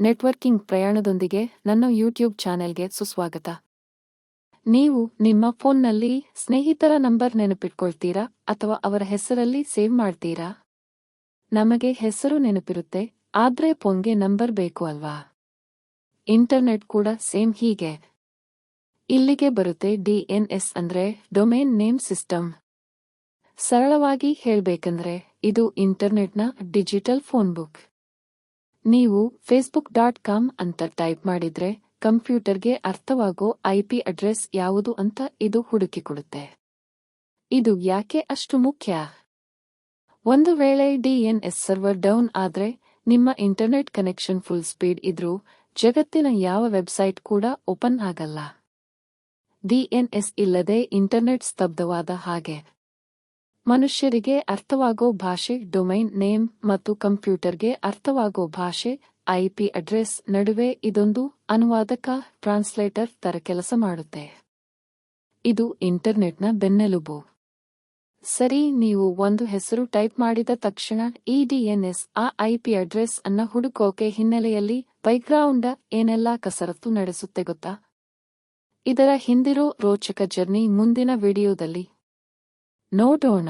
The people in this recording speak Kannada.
ನೆಟ್ವರ್ಕಿಂಗ್ ಪ್ರಯಾಣದೊಂದಿಗೆ ನನ್ನ ಯೂಟ್ಯೂಬ್ ಚಾನೆಲ್ಗೆ ಸುಸ್ವಾಗತ. ನೀವು ನಿಮ್ಮ ಫೋನ್ನಲ್ಲಿ ಸ್ನೇಹಿತರ ನಂಬರ್ ನೆನಪಿಟ್ಕೊಳ್ತೀರಾ ಅಥವಾ ಅವರ ಹೆಸರಲ್ಲಿ ಸೇವ್ ಮಾಡ್ತೀರಾ? ನಮಗೆ ಹೆಸರು ನೆನಪಿರುತ್ತೆ, ಆದ್ರೆ ಫೋನ್ಗೆ ನಂಬರ್ ಬೇಕು ಅಲ್ವಾ? ಇಂಟರ್ನೆಟ್ ಕೂಡ ಸೇಮ್ ಹೀಗೆ. ಇಲ್ಲಿಗೆ ಬರುತ್ತೆ DNS ಅಂದ್ರೆ ಡೊಮೇನ್ ನೇಮ್ ಸಿಸ್ಟಮ್. ಸರಳವಾಗಿ ಹೇಳ್ಬೇಕಂದ್ರೆ ಇದು ಇಂಟರ್ನೆಟ್ನ ಡಿಜಿಟಲ್ ಫೋನ್ ಬುಕ್. ನೀವು facebook.com ಅಂತ ಟೈಪ್ ಮಾಡಿದ್ರೆ ಕಂಪ್ಯೂಟರ್ಗೆ ಅರ್ಥವಾಗೋ IP ಅಡ್ರೆಸ್ ಯಾವುದು ಅಂತ ಇದು ಹುಡುಕಿಕೊಡುತ್ತೆ. ಇದು ಯಾಕೆ ಅಷ್ಟು ಮುಖ್ಯ? ಒಂದು ವೇಳೆ DNS ಸರ್ವರ್ ಡೌನ್ ಆದ್ರೆ ನಿಮ್ಮ ಇಂಟರ್ನೆಟ್ ಕನೆಕ್ಷನ್ ಫುಲ್ ಸ್ಪೀಡ್ ಇದ್ರೂ ಜಗತ್ತಿನ ಯಾವ ವೆಬ್ಸೈಟ್ ಕೂಡ ಓಪನ್ ಆಗಲ್ಲ. DNS ಇಲ್ಲದೆ ಇಂಟರ್ನೆಟ್ ಸ್ತಬ್ಧವಾದ ಹಾಗೆ. ಮನುಷ್ಯರಿಗೆ ಅರ್ಥವಾಗೋ ಭಾಷೆ ಡೊಮೈನ್ ನೇಮ್ ಮತ್ತು ಕಂಪ್ಯೂಟರ್ಗೆ ಅರ್ಥವಾಗೋ ಭಾಷೆ IP ಅಡ್ರೆಸ್ ನಡುವೆ ಇದೊಂದು ಅನುವಾದಕ ಟ್ರಾನ್ಸ್ಲೇಟರ್ ತರ ಕೆಲಸ ಮಾಡುತ್ತೆ. ಇದು ಇಂಟರ್ನೆಟ್ನ ಬೆನ್ನೆಲುಬು. ಸರಿ, ನೀವು ಒಂದು ಹೆಸರು ಟೈಪ್ ಮಾಡಿದ ತಕ್ಷಣ ಈ DNS ಆ IP ಅಡ್ರೆಸ್ ಅನ್ನ ಹುಡುಕೋಕೆ ಹಿನ್ನೆಲೆಯಲ್ಲಿ ಬೈಗ್ರೌಂಡ್ ಏನೆಲ್ಲಾ ಕಸರತ್ತು ನಡೆಸುತ್ತೆ ಗೊತ್ತಾ? ಇದರ ಹಿಂದಿರೋ ರೋಚಕ ಜರ್ನಿ ಮುಂದಿನ ವಿಡಿಯೋದಲ್ಲಿ ನೋಡೋಣ.